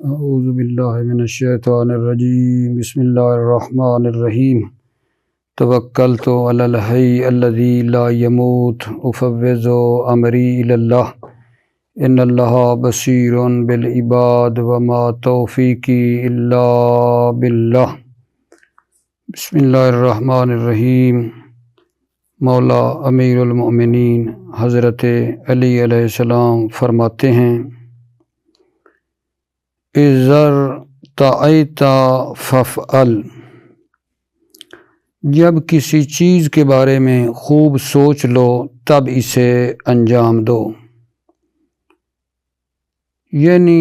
اعوذ باللہ من الشیطان الرجیم بسم اللہ الرحمن الرحیم توکلت علی الحی الذی لا یموت افوض امری الی اللہ ان اللہ بصیر بالعباد وما توفیقی الا باللہ۔ بسم اللہ الرحمن الرحیم۔ مولا امیر المؤمنین حضرت علی علیہ السلام فرماتے ہیں، اذا ارتأیت فافعل، جب کسی چیز کے بارے میں خوب سوچ لو تب اسے انجام دو، یعنی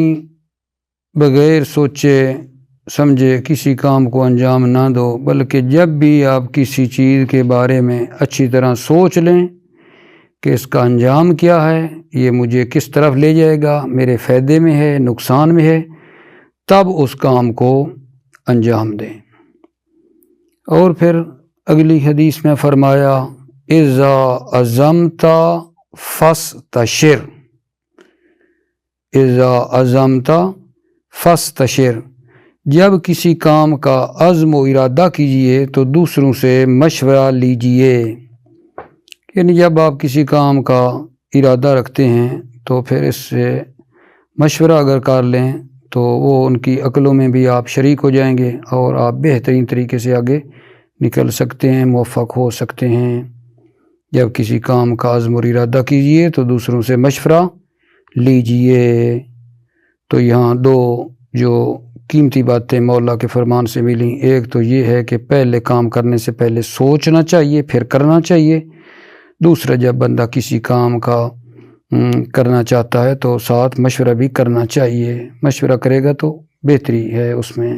بغیر سوچے سمجھے کسی کام کو انجام نہ دو، بلکہ جب بھی آپ کسی چیز کے بارے میں اچھی طرح سوچ لیں کہ اس کا انجام کیا ہے، یہ مجھے کس طرف لے جائے گا، میرے فائدے میں ہے نقصان میں ہے، تب اس کام کو انجام دیں۔ اور پھر اگلی حدیث میں فرمایا، اذا عزمت فاستشر، اذا عزمت فاستشر، جب کسی کام کا عزم و ارادہ کیجئے تو دوسروں سے مشورہ لیجئے، یعنی جب آپ کسی کام کا ارادہ رکھتے ہیں تو پھر اس سے مشورہ اگر کر لیں تو وہ ان کی عقلوں میں بھی آپ شریک ہو جائیں گے اور آپ بہترین طریقے سے آگے نکل سکتے ہیں، موفق ہو سکتے ہیں۔ جب کسی کام کا عزم اور ارادہ کیجئے تو دوسروں سے مشورہ لیجئے۔ تو یہاں دو جو قیمتی باتیں مولا کے فرمان سے ملیں، ایک تو یہ ہے کہ پہلے کام کرنے سے پہلے سوچنا چاہیے پھر کرنا چاہیے، دوسرا جب بندہ کسی کام کا کرنا چاہتا ہے تو ساتھ مشورہ بھی کرنا چاہیے، مشورہ کرے گا تو بہتری ہے اس میں۔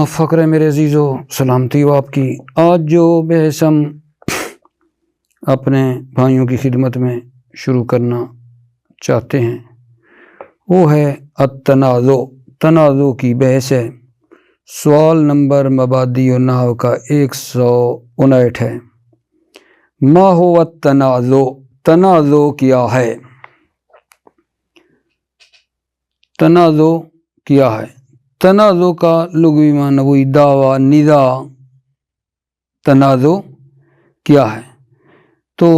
فقر میرے عزیزو، سلامتی ہو آپ کی۔ آج جو بحث ہم اپنے بھائیوں کی خدمت میں شروع کرنا چاہتے ہیں وہ ہے التنازع، تنازع کی بحث ہے۔ سوال نمبر مبادی و نحو کا 159 ہے۔ ما هو التنازع، تنازع کیا ہے؟ تنازع کیا ہے؟ تنازع کا لغوی معنی وہی دعویٰ، نزاع۔ تنازع کیا ہے؟ تو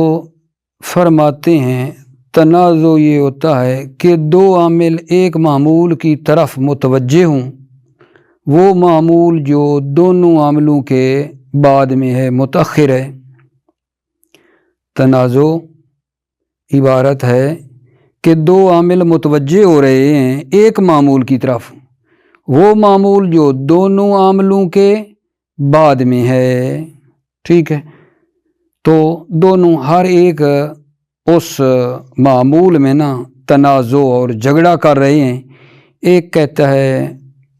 فرماتے ہیں تنازع یہ ہوتا ہے کہ دو عامل ایک معمول کی طرف متوجہ ہوں، وہ معمول جو دونوں عاملوں کے بعد میں ہے، متأخر ہے۔ تنازع عبارت ہے کہ دو عامل متوجہ ہو رہے ہیں ایک معمول کی طرف، وہ معمول جو دونوں عاملوں کے بعد میں ہے، ٹھیک ہے؟ تو دونوں ہر ایک اس معمول میں نا تنازع اور جھگڑا کر رہے ہیں، ایک کہتا ہے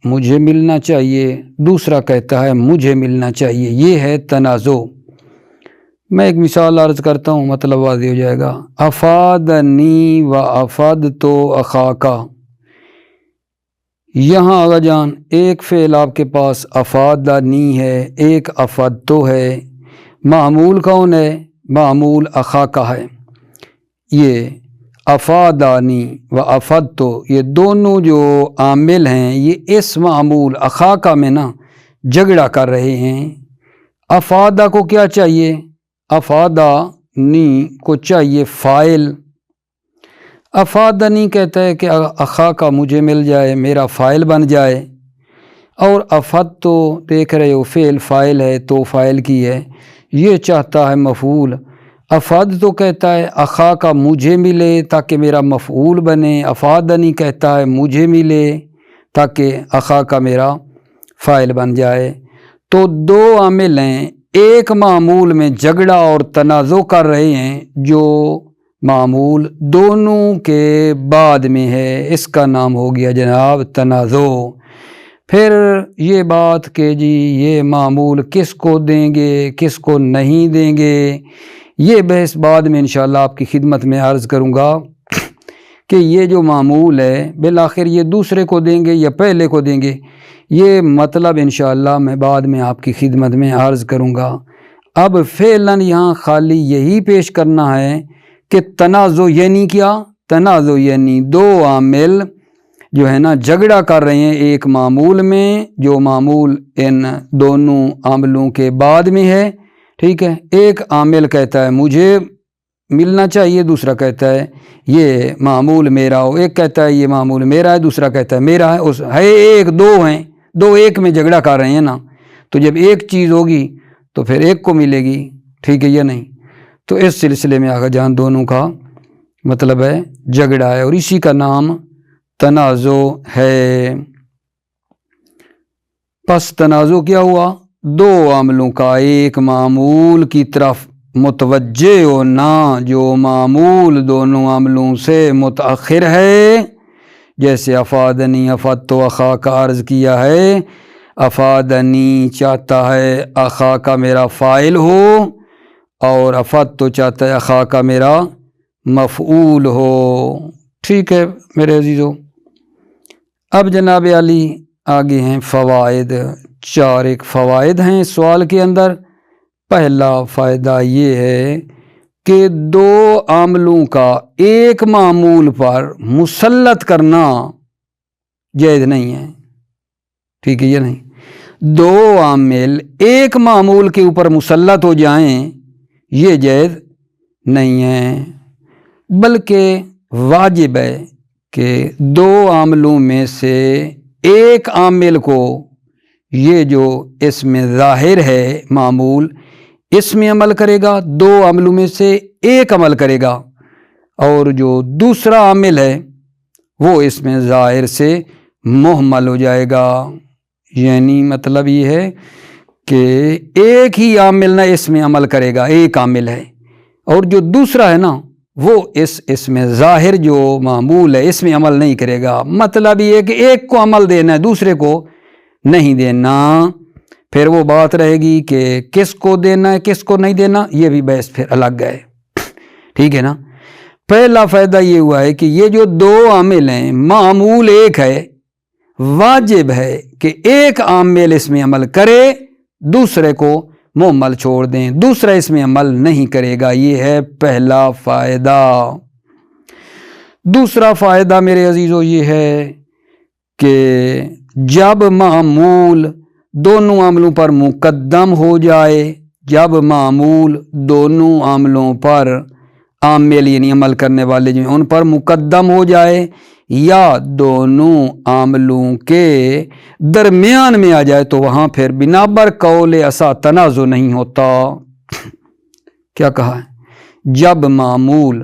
مجھے ملنا چاہیے، دوسرا کہتا ہے مجھے ملنا چاہیے، یہ ہے تنازع۔ میں ایک مثال عرض کرتا ہوں، مطلب واضح ہو جائے گا۔ افادنی و افادت اخاکا، یہاں آغا جان ایک فعل آپ کے پاس افادنی ہے، ایک افادتو ہے، معمول کون ہے؟ معمول اخاکا ہے۔ یہ افادانی و افادتو، یہ دونوں جو عامل ہیں یہ اس معمول اخاکا میں نا جھگڑا کر رہے ہیں۔ افادہ کو کیا چاہیے؟ افادانی کو چاہیے فاعل۔ افادنی کہتا ہے کہ اخاکا مجھے مل جائے، میرا فاعل بن جائے، اور افادتو دیکھ رہے ہو فعل فاعل ہے تو فاعل کی ہے، یہ چاہتا ہے مفعول۔ افادتو کہتا ہے اخاکا مجھے ملے تاکہ میرا مفعول بنے، افادنی کہتا ہے مجھے ملے تاکہ اخاکا میرا فاعل بن جائے۔ تو دو عامل ہیں ایک معمول میں جھگڑا اور تنازع کر رہے ہیں، جو معمول دونوں کے بعد میں ہے، اس کا نام ہو گیا جناب تنازع۔ پھر یہ بات کہ جی یہ معمول کس کو دیں گے کس کو نہیں دیں گے، یہ بحث بعد میں انشاءاللہ آپ کی خدمت میں عرض کروں گا کہ یہ جو معمول ہے بالآخر یہ دوسرے کو دیں گے یا پہلے کو دیں گے، یہ مطلب انشاءاللہ میں بعد میں آپ کی خدمت میں عرض کروں گا۔ اب فعلاً یہاں خالی یہی پیش کرنا ہے کہ تنازع یعنی کیا؟ تنازع یعنی دو عامل جو ہے نا جھگڑا کر رہے ہیں ایک معمول میں، جو معمول ان دونوں عاملوں کے بعد میں ہے، ٹھیک ہے۔ ایک عامل کہتا ہے مجھے ملنا چاہیے، دوسرا کہتا ہے یہ معمول میرا ہو، ایک کہتا ہے یہ معمول میرا ہے، دوسرا کہتا ہے میرا ہے، اس ہے ایک دو ہیں، دو ایک میں جھگڑا کر رہے ہیں نا، تو جب ایک چیز ہوگی تو پھر ایک کو ملے گی، ٹھیک ہے یا نہیں؟ تو اس سلسلے میں آگا جان دونوں کا مطلب ہے جھگڑا ہے، اور اسی کا نام تنازع ہے۔ پس تنازع کیا ہوا؟ دو عاملوں کا ایک معمول کی طرف متوجہ ہونا جو معمول دونوں عاملوں سے متأخر ہے، جیسے افادنی افدت اخا کا عرض کیا ہے، افادنی چاہتا ہے اخا کا میرا فاعل ہو، اور افدت چاہتا ہے اخا کا میرا مفعول ہو، ٹھیک ہے میرے عزیزو۔ اب جناب علی آگے ہیں فوائد، چار ایک فوائد ہیں اس سوال کے اندر۔ پہلا فائدہ یہ ہے کہ دو عاملوں کا ایک معمول پر مسلط کرنا جائز نہیں ہے، ٹھیک ہے یہ نہیں، دو عامل ایک معمول کے اوپر مسلط ہو جائیں یہ جائز نہیں ہے، بلکہ واجب ہے کہ دو عاملوں میں سے ایک عامل کو یہ جو اس میں ظاہر ہے معمول اس میں عمل کرے گا، دو عاملوں میں سے ایک عمل کرے گا، اور جو دوسرا عامل ہے وہ اس میں ظاہر سے مہمل ہو جائے گا۔ یعنی مطلب یہ ہے کہ ایک ہی عامل نہ اس میں عمل کرے گا، ایک عامل ہے، اور جو دوسرا ہے نا وہ اس میں ظاہر جو معمول ہے اس میں عمل نہیں کرے گا۔ مطلب یہ ہے کہ ایک کو عمل دینا ہے دوسرے کو نہیں دینا، پھر وہ بات رہے گی کہ کس کو دینا ہے کس کو نہیں دینا، یہ بھی بحث پھر الگ ہے، ٹھیک ہے نا۔ پہلا فائدہ یہ ہوا ہے کہ یہ جو دو عامل ہیں معمول ایک ہے، واجب ہے کہ ایک عامل اس میں عمل کرے، دوسرے کو مہمل چھوڑ دیں، دوسرا اس میں عمل نہیں کرے گا، یہ ہے پہلا فائدہ۔ دوسرا فائدہ میرے عزیزو یہ ہے کہ جب معمول دونوں عاملوں پر مقدم ہو جائے، جب معمول دونوں عاملوں پر عامل یعنی عمل کرنے والے جو ہیں ان پر مقدم ہو جائے، یا دونوں عاملوں کے درمیان میں آ جائے، تو وہاں پھر بنا بر قول اسا تنازع نہیں ہوتا۔ کیا کہا ہے؟ جب معمول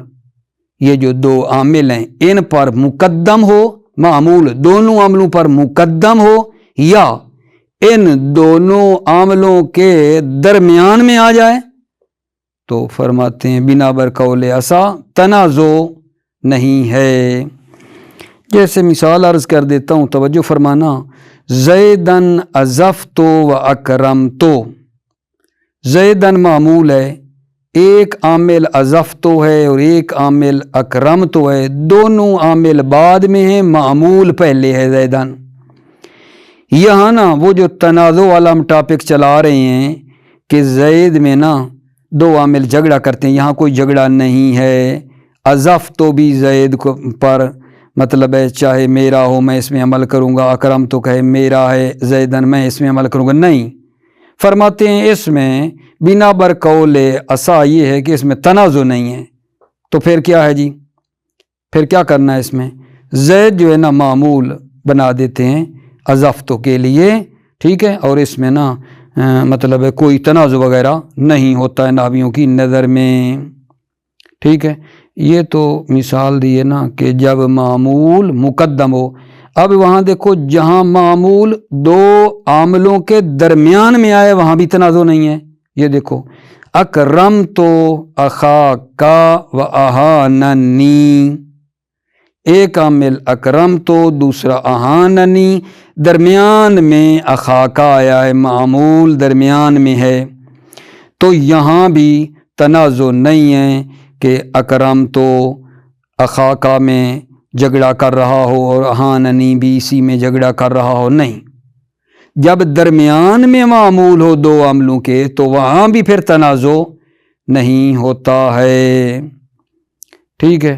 یہ جو دو عامل ہیں ان پر مقدم ہو، معمول دونوں عاملوں پر مقدم ہو، یا ان دونوں عاملوں کے درمیان میں آ جائے، تو فرماتے ہیں بنا بر قول اسا تنازع نہیں ہے۔ جیسے مثال عرض کر دیتا ہوں، توجہ فرمانا، زیدن اضفت و اکرمت، زیدن معمول ہے، ایک عامل اضفت ہے اور ایک عامل اکرمت ہے، دونوں عامل بعد میں ہیں، معمول پہلے ہے زیدن۔ یہاں نا وہ جو تنازع والا ہم ٹاپک چلا رہے ہیں کہ زید میں نا دو عامل جھگڑا کرتے ہیں، یہاں کوئی جھگڑا نہیں ہے۔ اضفت تو بھی زید کو پر مطلب ہے چاہے میرا ہو میں اس میں عمل کروں گا، اکرم تو کہے میرا ہے زیدن میں اس میں عمل کروں گا، نہیں، فرماتے ہیں اس میں بنا بر قول اسا یہ ہے کہ اس میں تنازع نہیں ہے، تو پھر کیا ہے جی؟ پھر کیا کرنا ہے اس میں؟ زید جو ہے نا معمول بنا دیتے ہیں اضفتوں کے لیے، ٹھیک ہے، اور اس میں نا مطلب ہے کوئی تنازع وغیرہ نہیں ہوتا ہے نحویوں کی نظر میں، ٹھیک ہے۔ یہ تو مثال دی ہے نا کہ جب معمول مقدم ہو۔ اب وہاں دیکھو جہاں معمول دو عاملوں کے درمیان میں آئے وہاں بھی تنازع نہیں ہے، یہ دیکھو اکرمت اخاک و اہاننی، ایک عامل اکرمت دوسرا اہاننی، درمیان میں اخاکا آیا ہے، معمول درمیان میں ہے، تو یہاں بھی تنازع نہیں ہے کہ اکرمت اخاکا میں جھگڑا کر رہا ہو اور اہاننی بھی اسی میں جھگڑا کر رہا ہو، نہیں، جب درمیان میں معمول ہو دو عاملوں کے تو وہاں بھی پھر تنازع نہیں ہوتا ہے، ٹھیک ہے۔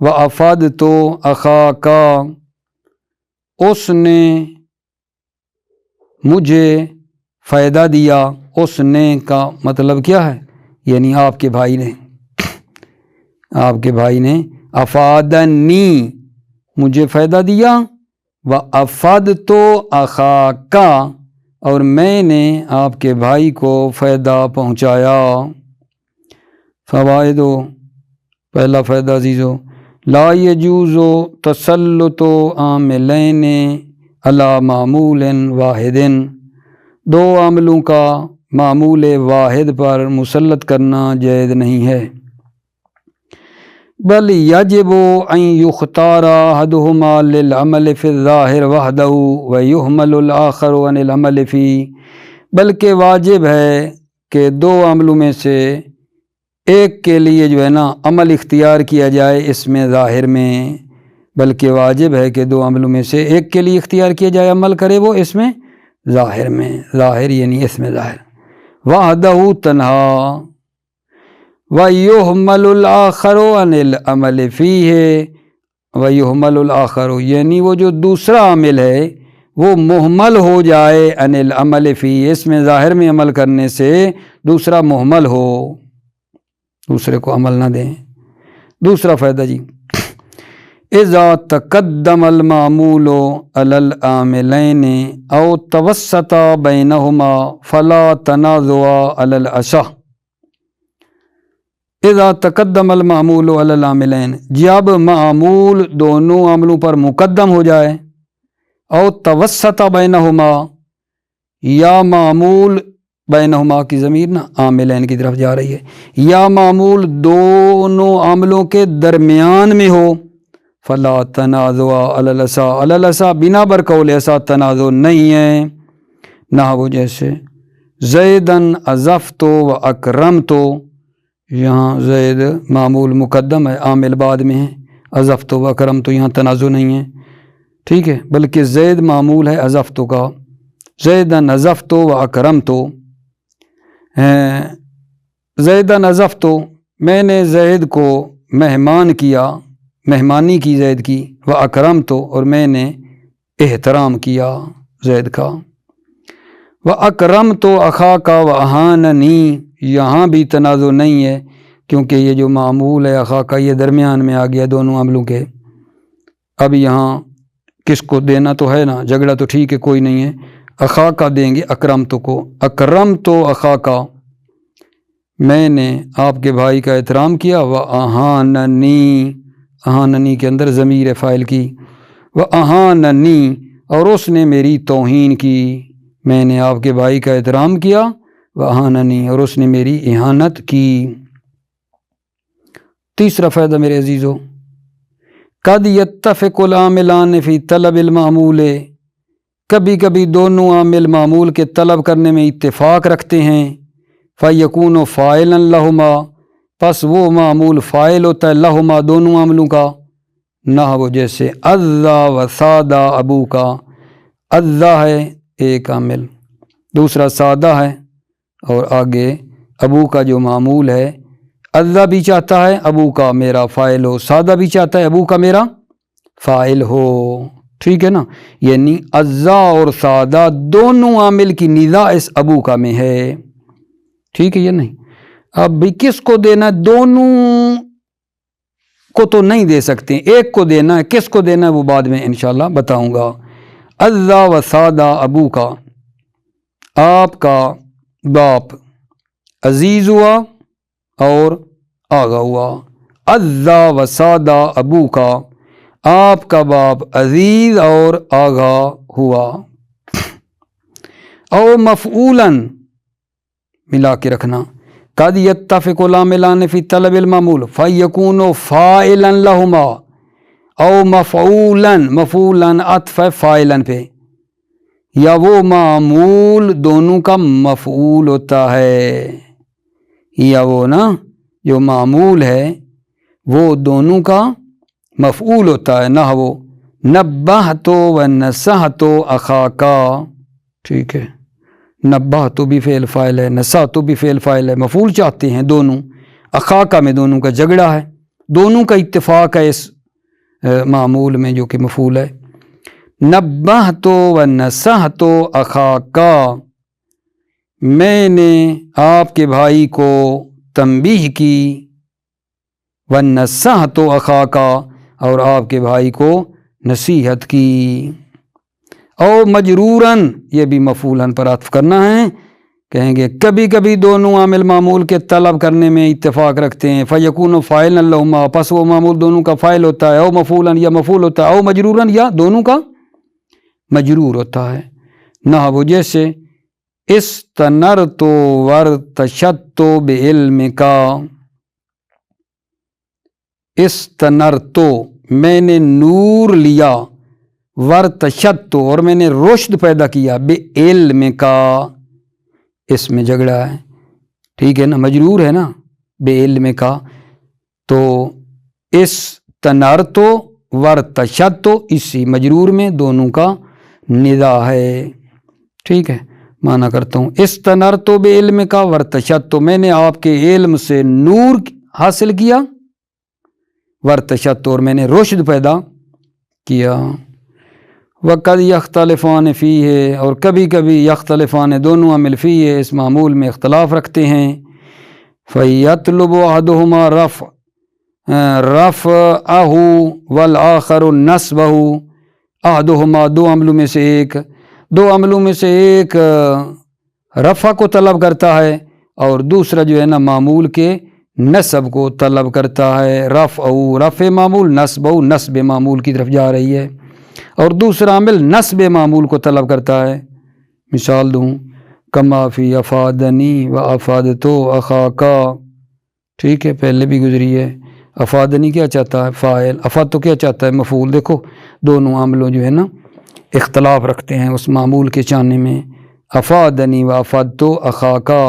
و افاد تو اخا کا، اس نے مجھے فائدہ دیا، اس نے کا مطلب کیا ہے، یعنی آپ کے بھائی نے، آپ کے بھائی نے افادنی مجھے فائدہ دیا، و افاد تو اخا کا، اور میں نے آپ کے بھائی کو فائدہ پہنچایا۔ فوائد، پہلا فائدہ عزیزو، لا یجوز تسلط عاملین علی معمول واحد، دو عاملوں کا معمول واحد پر مسلط کرنا جائز نہیں ہے، بل یجب ان یختار احدہما للعمل فی الظاہر وحدہ ویحمل الآخر عن العمل فی، بلکہ واجب ہے کہ دو عملوں میں سے ایک کے لیے جو ہے نا عمل اختیار کیا جائے اس میں ظاہر میں، بلکہ واجب ہے کہ دو عملوں میں سے ایک کے لیے اختیار کیا جائے، عمل کرے وہ اس میں ظاہر میں، ظاہر یعنی اس میں ظاہر، وحدہ تنہا، وَيُحْمَلُ الْآخَرُ عَنِ الْعَمَلِ فِيهِ، وَيُحْمَلُ الْآخَرُ یعنی وہ جو دوسرا عامل ہے وہ محمل ہو جائے عن العمل فیہ، اس میں ظاہر میں عمل کرنے سے دوسرا محمل ہو، دوسرے کو عمل نہ دیں۔ دوسرا فائدہ جی، اذا تقدم المعمول علی العاملین او توسط بینہما فلا تنازع علی الاصح، اذا تقدم المعمول علی العاملین، جب معمول دونوں عاملوں پر مقدم ہو جائے، او توسط بینہما، یا معمول بینہما کی ضمیر نا عاملین کی طرف جا رہی ہے، یا معمول دونوں عاملوں کے درمیان میں ہو، فلا تنازع علی الاصح، علی الاصح بنا بر قول ایسا تنازع نہیں ہے، نہ وہ جیسے زیدن اضفت و اکرمت، یہاں زید معمول مقدم ہے، عامل بعد میں ہے، اضفت و اکرمت یہاں تنازع نہیں ہے، ٹھیک ہے، بلکہ زید معمول ہے اضفت کا، زیدن اضفت و اکرمت، زیدن اضفت میں نے زید کو مہمان کیا، مہمانی کی زید کی، و اکرمت اور میں نے احترام کیا زید کا، و اکرمت اخاک و اہاننی، یہاں بھی تنازع نہیں ہے کیونکہ یہ جو معمول ہے اخاک یہ درمیان میں آ گیا دونوں عملوں کے، اب یہاں کس کو دینا تو ہے نا، جھگڑا تو ٹھیک ہے کوئی نہیں ہے، اخاک دیں گے اکرمت کو، اکرمت اخاک میں نے آپ کے بھائی کا احترام کیا، و اہاننی، اہاننی کے اندر ضمیر فاعل کی، و اہاننی اور اس نے میری توہین کی، میں نے آپ کے بھائی کا احترام کیا، و اہاننی اور اس نے میری اہانت کی۔ تیسرا فائدہ میرے عزیزو، قد یتفق العاملان فی طلب المعمول، کبھی کبھی دونوں عامل معمول کے طلب کرنے میں اتفاق رکھتے ہیں، فیکون فاعلا لہما، پس وہ معمول فاعل ہوتا ہے لہما دونوں عاملوں کا، نحو جیسے عزا و سادہ ابو کا، عزا ہے ایک عامل، دوسرا سادہ ہے، اور آگے ابو کا جو معمول ہے، عزا بھی چاہتا ہے ابو کا میرا فاعل ہو، سادہ بھی چاہتا ہے ابو کا میرا فاعل ہو، ٹھیک ہے نا، یعنی عزا اور سادہ دونوں عامل کی نزاع اس ابو کا میں ہے، ٹھیک ہے یا نہیں، اب بھی کس کو دینا، دونوں کو تو نہیں دے سکتے، ایک کو دینا ہے، کس کو دینا ہے وہ بعد میں انشاءاللہ بتاؤں گا۔ عزا و سادہ ابو کا، آپ کا باپ عزیز ہوا اور آگا ہوا، عزا و سادہ ابو کا، آپ کا باپ عزیز اور آگا ہوا، او مفعولاً ملا کے رکھنا، قد یتفق العاملان فی طلب المعمول فیکون فاعلا لہما، او مفعولاً، مفعولاً عطف فاعلاً پہ، یا وہ معمول دونوں کا مفعول ہوتا ہے، یا وہ نا جو معمول ہے وہ دونوں کا مفعول ہوتا ہے، نحو نبہت و نصحت اخاکا، ٹھیک ہے، نبہت بھی فعل فاعل ہے، نصحت بھی فعل فاعل ہے، مفعول چاہتے ہیں دونوں، اخاکا میں دونوں کا جھگڑا ہے، دونوں کا اتفاق ہے اس معمول میں جو کہ مفعول ہے۔ نبہت و نصحت اخاکا، میں نے آپ کے بھائی کو تنبیہ کی، ونصحت اخاکا، اور آپ کے بھائی کو نصیحت کی۔ او مجروراً، یہ بھی مفعولاً پر عطف کرنا ہے، کہیں گے کبھی کبھی دونوں عامل معمول کے طلب کرنے میں اتفاق رکھتے ہیں، فیکون فاعلا لہما، پس وہ معمول دونوں کا فاعل ہوتا ہے، او مفعولاً یا مفعول ہوتا ہے، او مجروراً یا دونوں کا مجرور ہوتا ہے۔ نحو جیسے استنرت ورتشت بعلمک، استنرت میں نے نور لیا، ورتشت اور میں نے رشد پیدا کیا، بعلمک اس میں جھگڑا ہے، ٹھیک ہے نا، مجرور ہے نا، بعلمک، تو استنرت ورتشت اسی مجرور میں دونوں کا ندا ہے، ٹھیک ہے۔ معنی کرتا ہوں، استنرت بعلمک ورتشت، میں نے آپ کے علم سے نور حاصل کیا، ورتشت اور میں نے رشد پیدا کیا۔ وقد یختلفان فیہ، اور کبھی کبھی یختلفان دونوں عامل فیہ اس معمول میں اختلاف رکھتے ہیں، فیطلب احدہما رفعہ والآخر نصبہ، احدہما دو عملوں میں سے ایک رفع کو طلب کرتا ہے اور دوسرا جو ہے نا معمول کے نصب کو طلب کرتا ہے، رفع معمول، نصبہ نصب معمول کی طرف جا رہی ہے، اور دوسرا عامل نصب معمول کو طلب کرتا ہے۔ مثال دوں، کما فی افادنی و افادتو اخاکا، ٹھیک ہے، پہلے بھی گزری ہے۔ افادنی کیا چاہتا ہے؟ فاعل، افاد تو کیا چاہتا ہے؟ مفعول۔ دیکھو دونوں عاملوں جو ہے نا اختلاف رکھتے ہیں اس معمول کے چاہنے میں، افادنی و افادتو اخاکا۔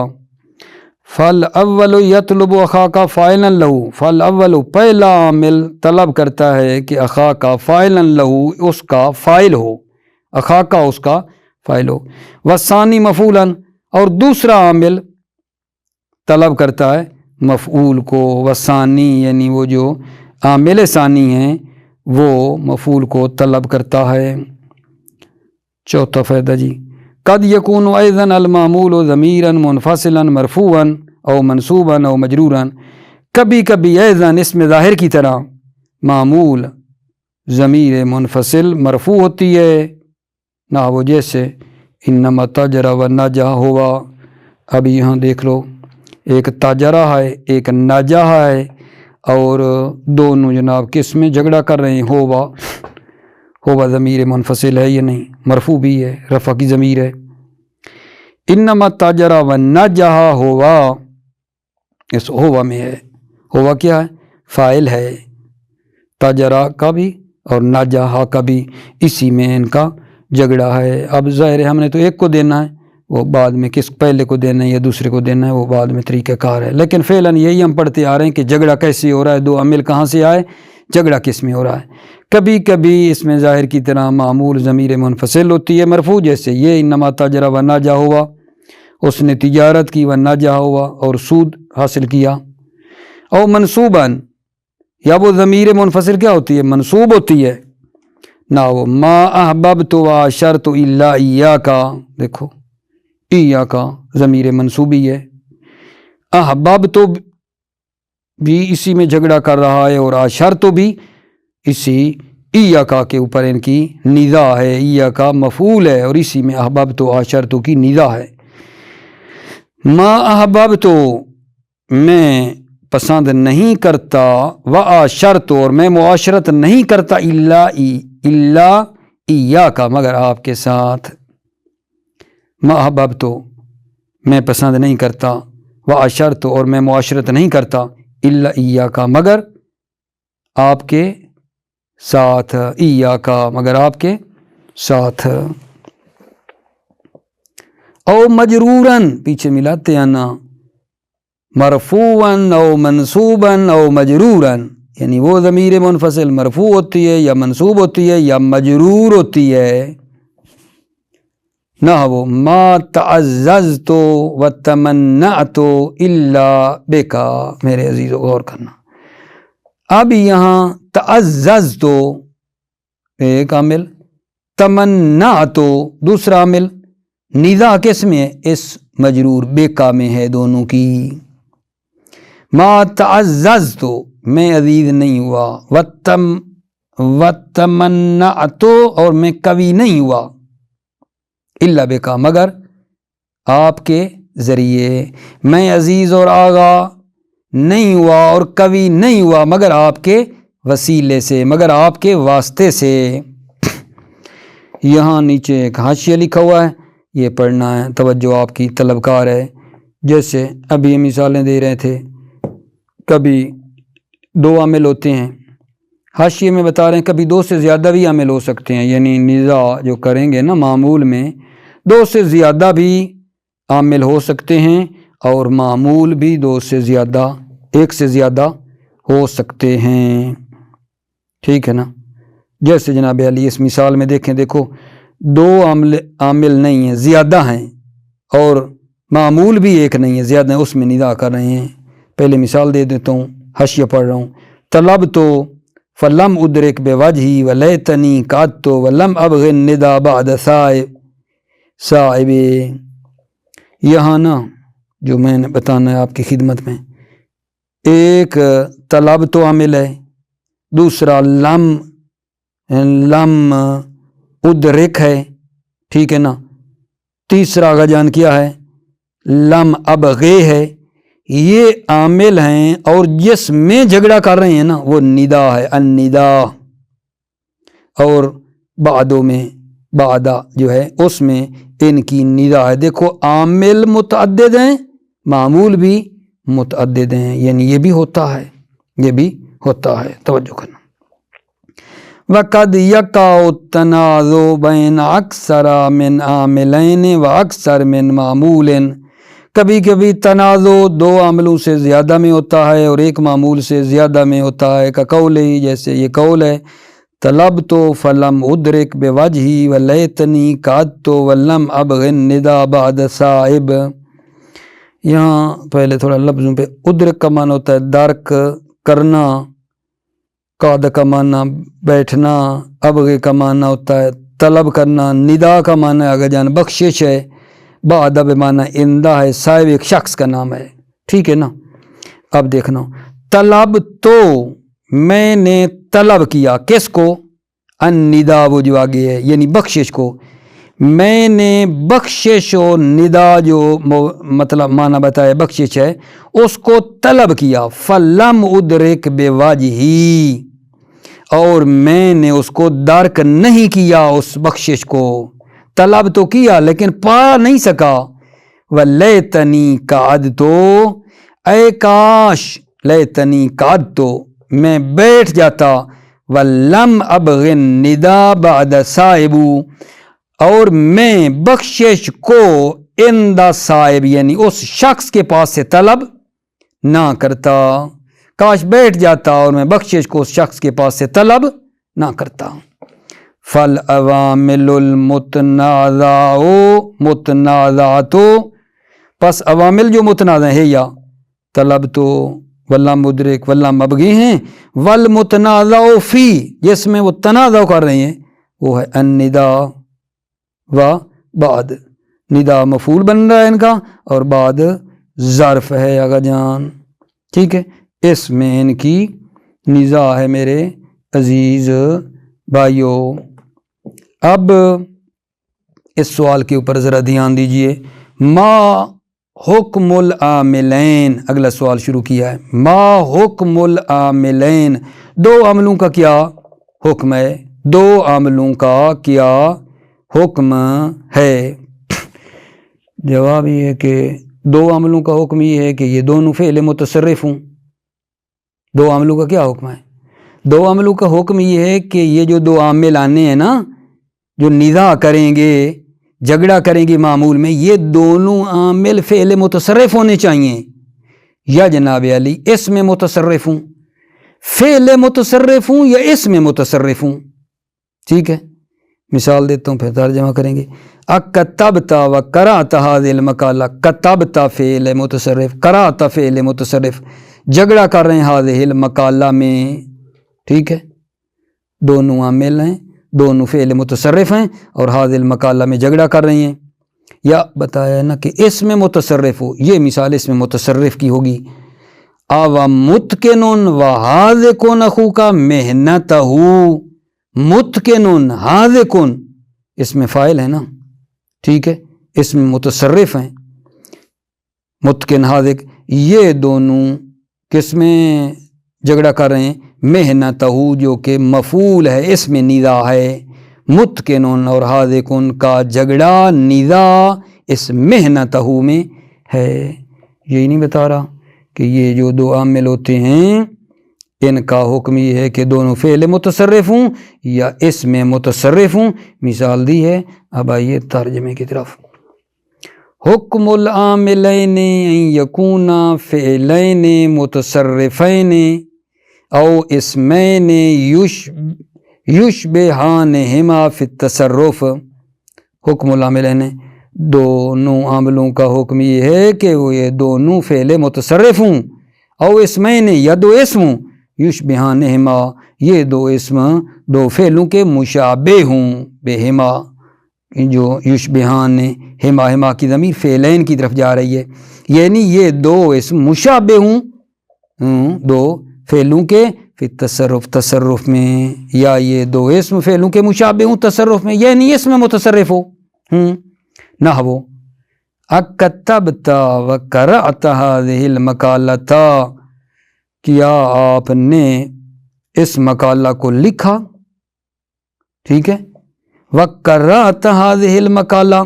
فالاول یطلب اخاکا فاعلا لہو، فالاول پہلا عامل طلب کرتا ہے کہ اخاکا فاعلا لہو اس کا فاعل ہو، اخاکا اس کا فاعل ہو، والثانی مفعولا، اور دوسرا عامل طلب کرتا ہے مفعول کو، والثانی یعنی وہ جو عامل ثانی ہیں وہ مفعول کو طلب کرتا ہے۔ چوتھا فائدہ جی، قد یکون ایضا المعمول ضمیرا منفصلا مرفوعا او منصوبا او مجرورا، کبھی کبھی ایضا اس میں ظاہر کی طرح معمول ضمیر منفصل مرفوع ہوتی ہے، نحو جیسے انما تاجر و نجح ہوا۔ اب یہاں دیکھ لو، ایک تاجرہ ہے ایک نجح ہے، اور دونوں جناب کس میں جھگڑا کر رہے ہیں؟ ہوا ضمیر منفصل ہے یا نہیں؟ مرفوع بھی ہے، رفع کی ضمیر ہے۔ انما تاجر و نجح ہوا، اس ہوا میں ہے، ہوا کیا ہے؟ فاعل ہے، تاجرہ کا بھی اور نجح کا بھی، اسی میں ان کا جھگڑا ہے۔ اب ظاہر ہے ہم نے تو ایک کو دینا ہے، وہ بعد میں کس پہلے کو دینا ہے یا دوسرے کو دینا ہے وہ بعد میں طریقہ کار ہے، لیکن فعلاً یہی ہم پڑھتے آ رہے ہیں کہ جھگڑا کیسے ہو رہا ہے، دو عامل کہاں سے آئے، جھگڑا کس میں ہو رہا ہے۔ کبھی کبھی اس میں ظاہر کی طرح معمول ضمیر منفصل ہوتی ہے مرفوع، جیسے یہ انما تاجر و نجح ہوا، اس نے تجارت کی، و نجح ہوا اور سود حاصل کیا۔ او منصوباً، یا وہ ضمیر منفصل کیا ہوتی ہے؟ منصوب ہوتی ہے، نہ وہ ما احببت و عاشرت الا ایاک، دیکھو ایاک ضمیر منصوبی ہے، احببت بھی اسی میں جھگڑا کر رہا ہے اور عاشرت بھی اسی ایاک کے اوپر ان کی ندا ہے، ایاک مفعول ہے اور اسی میں احببت و عاشرت کی ندا ہے۔ ما احببت میں پسند نہیں کرتا، و عاشرت اور میں معاشرت نہیں کرتا، الا ایاک مگر آپ کے ساتھ۔ ما احببت میں پسند نہیں کرتا، و عاشرت اور میں معاشرت نہیں کرتا، الا ایاک مگر آپ کے ساتھ، ایاک مگر آپ کے ساتھ۔ او مجروراً پیچھے ملاتے ہیں نا، مرفوعاً او منصوباً او مجروراً، یعنی وہ ضمیر منفصل مرفوع ہوتی ہے یا منصوب ہوتی ہے یا مجرور ہوتی ہے۔ نحو ما تعززت و تمنعت الا بک، میرے عزیزو غور کرنا، اب یہاں تعزز تو ایک عامل، تمنا تو دوسرا عامل، ندا کس میں ہے؟ اس مجرور بیکا میں ہے دونوں کی۔ ما تعزز تو میں عزیز نہیں ہوا، وتمنا تو اور میں قوی نہیں ہوا، الا بیکا مگر آپ کے ذریعے، میں عزیز اور آگاہ نہیں ہوا اور قوی نہیں ہوا مگر آپ کے وسیلے سے، مگر آپ کے واسطے سے۔ یہاں نیچے ایک حاشیہ لکھا ہوا ہے، یہ پڑھنا ہے، توجہ آپ کی طلبکار ہے۔ جیسے ابھی مثالیں دے رہے تھے، کبھی دو عامل ہوتے ہیں، حاشیے میں بتا رہے ہیں کبھی دو سے زیادہ بھی عامل ہو سکتے ہیں، یعنی نزا جو کریں گے نا معمول میں، دو سے زیادہ بھی عامل ہو سکتے ہیں اور معمول بھی دو سے زیادہ، ایک سے زیادہ ہو سکتے ہیں، ٹھیک ہے نا۔ جیسے جناب علی اس مثال میں دیکھیں، دیکھو دو عامل نہیں ہیں، زیادہ ہیں، اور معمول بھی ایک نہیں ہے، زیادہ ہیں، اس میں ندا کر رہے ہیں۔ پہلے مثال دے دیتا ہوں، حاشیہ پڑھ رہا ہوں۔ طلب تو فلم ادرک بوجہی ولیتنی قعدت ولم ابغ الندى بعد صائب۔ یہاں نا جو میں نے بتانا ہے آپ کی خدمت میں، ایک طلب تو عامل ہے، دوسرا لم ادرک ہے، ٹھیک ہے نا، تیسرا غجان کیا ہے؟ لم ابغے ہے۔ یہ عامل ہیں اور جس میں جھگڑا کر رہے ہیں نا وہ ندا ہے، الندا، اور بعدوں میں بعدہ جو ہے اس میں ان کی ندا ہے۔ دیکھو عامل متعدد ہیں، معمول بھی متعدد ہیں، یعنی یہ بھی ہوتا ہے، یہ بھی ہوتا ہے، توجہ کرنا۔ وَقَدْ يَقَعُ التَّنَازُعُ بَيْنَ أَكْثَرَ مِنْ عَامِلَيْنِ وَأَكْثَرَ مِنْ مَعْمُولٍ، کبھی کبھی تنازع دو عاملوں سے زیادہ میں ہوتا ہے اور ایک معمول سے زیادہ میں ہوتا ہے، کقولہ، جیسے یہ قول ہے، طلبت فلم ادرک بوجہی ولیتنی قعدت ولم ابغ الندى بعد صائب۔ یہاں پہلے تھوڑا لفظوں پہ، ادرک کا معنی ہوتا ہے درک کرنا، قعد کا معنی بیٹھنا، ابغ کا معنی ہوتا ہے طلب کرنا، ندا کا معنی اگر جان بخشش ہے، بعد بمعنی اندہ ہے، صاحب ایک شخص کا نام ہے، ٹھیک ہے نا۔ اب دیکھنا، طلب تو میں نے طلب کیا، کس کو؟ الندا، وہ جو آگے ہے، یعنی بخشش کو، میں نے بخشش و ندا جو مطلب معنی بتایا بخشش ہے اس کو طلب کیا، فلم ادرک بوجہی، اور میں نے اس کو درک نہیں کیا اس بخشش کو، طلب تو کیا لیکن پا نہیں سکا، ولیتنی قعدت، اے کاش، لیتنی قعدت، میں بیٹھ جاتا، ولم ابغ الندى بعد صائب، اور میں بخشش کو اندہ صائب یعنی اس شخص کے پاس سے طلب نہ کرتا، کاش بیٹھ جاتا اور میں بخشش کو اس شخص کے پاس سے طلب نہ کرتا۔ فالعوامل متنازعات، پس عوامل جو متنازع ہے، یا طلب تو ولم مدرک ولم ابغی ہیں، والمتنازع فی، جس میں وہ تنازع کر رہے ہیں وہ ہے الندا و بعد، ندا مفعول بن رہا ہے ان کا اور بعد ظرف ہے اگر جان، ٹھیک ہے، اس میں ان کی نزا ہے میرے عزیز بھائیو۔ اب اس سوال کے اوپر ذرا دھیان دیجئے، ما حکم العاملین، اگلا سوال شروع کیا ہے، ما حکم العاملین، دو عاملوں کا کیا حکم ہے، دو عاملوں کا کیا حکم ہے؟ جواب یہ ہے کہ دو عاملوں کا حکم یہ ہے کہ یہ دونوں فعل متصرف ہوں۔ دو عاملوں کا کیا حکم ہے؟ دو عاملوں کا حکم یہ ہے کہ یہ جو دو عامل آنے ہیں نا، جو نزاع کریں گے، جھگڑا کریں گے معمول میں، یہ دونوں عامل فعل متصرف ہونے چاہیے، یا جناب علی اس میں متصرف ہوں، فعل متصرف ہوں یا اس میں متصرف ہوں، ٹھیک ہے۔ مثال دیتا ہوں پھر ترجمہ کریں گے۔ اکتبت و قرأت هذه المقالہ، کتبت فعل متصرف، قرأت فعل متصرف، جھگڑا کر رہے ہیں ہاذہ المقالہ میں، ٹھیک ہے، دونوں عامل ہیں، دونوں فعل متصرف ہیں اور ہاذہ المقالہ میں جھگڑا کر رہی ہیں۔ یا بتایا نا کہ اس میں متصرف ہو، یہ مثال اس میں متصرف کی ہوگی۔ آو متکنن وحاذقن اخوک محنتہ، متکنن حاذقن اس میں فاعل ہے نا، ٹھیک ہے، اس میں متصرف ہیں متکن حاذق، یہ دونوں کس میں جھگڑا کر رہے ہیں؟ محنتہ جو کہ مفعول ہے، اس میں ندا ہے، متکنن اور حاذقن کا جھگڑا ندا اس محنتہ میں ہے۔ یہی نہیں بتا رہا کہ یہ جو دو عامل ہوتے ہیں ان کا حکم یہ ہے کہ دونوں فعل متصرف ہوں یا اس میں متصرف ہوں، مثال دی ہے۔ اب آئیے ترجمے کی طرف۔ حکم العاملین ان یکونا فعلین متصرفین او اسمین یشبہانہما فی التصرف۔ حکم العاملین، دونوں عاملوں کا حکم یہ ہے کہ وہ یہ دونوں فعل متصرف ہوں، او اسمین یا دو اسم ہوں، یشبہانہما یہ دو اسم دو فعلوں کے مشابہ ہوں، بہما جو یشبہان ہما، ہما کی ضمیر فعلین کی طرف جا رہی ہے، یعنی یہ دو اسم مشابہ ہوں دو فعلوں کے فی تصرف، تصرف میں، یا یہ دو اسم فعلوں کے مشابہ ہوں تصرف میں، یعنی اس میں متصرف ہو۔ نحو اکتبت وقرأت هذه المقالۃ، کیا آپ نے اس مقالہ کو لکھا، ٹھیک ہے، وقرأت هذه المقالہ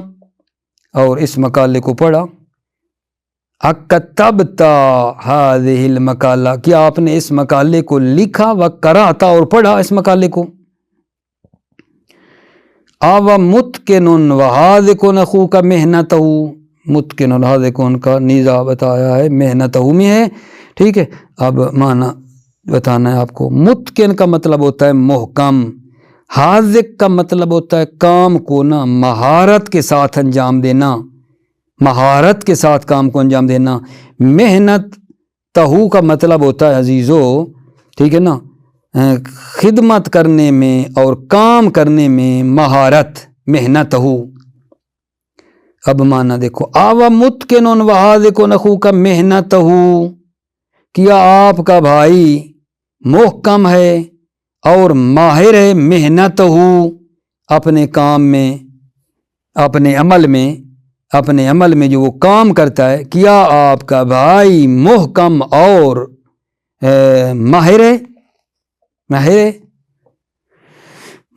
اور اس مقالے کو پڑھا، اکتبت هذه المقالہ کیا آپ نے اس مقالے کو لکھا، وقرأت اور پڑھا اس مقالے کو۔ آو متکنن وحاذقن اخوک محنتہ، متکنن حاذقن کا نیزہ بتایا ہے، محنتہ میں ہے، ٹھیک ہے۔ اب معنی بتانا ہے آپ کو۔ متکن کا مطلب ہوتا ہے محکم، حاذق کا مطلب ہوتا ہے کام کو نا مہارت کے ساتھ انجام دینا، مہارت کے ساتھ کام کو انجام دینا۔ محنت تہو کا مطلب ہوتا ہے عزیزو، ٹھیک ہے نا، خدمت کرنے میں اور کام کرنے میں مہارت، محنت ہو۔ اب معنی دیکھو، آو متکنن وحاذقن اخوک محنتہ، کیا آپ کا بھائی محکم ہے اور ماہر ہے، محنت ہو اپنے کام میں، اپنے عمل میں جو وہ کام کرتا ہے، کیا آپ کا بھائی محکم اور ماہر ہے،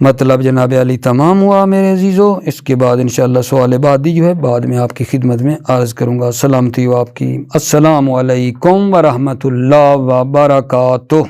مطلب جناب علی تمام ہوا میرے عزیزو۔ اس کے بعد انشاءاللہ سوال بعدی جو ہے بعد میں آپ کی خدمت میں عرض کروں گا۔ سلامتی ہو آپ کی۔ السلام علیکم ورحمۃ اللہ وبرکاتہ۔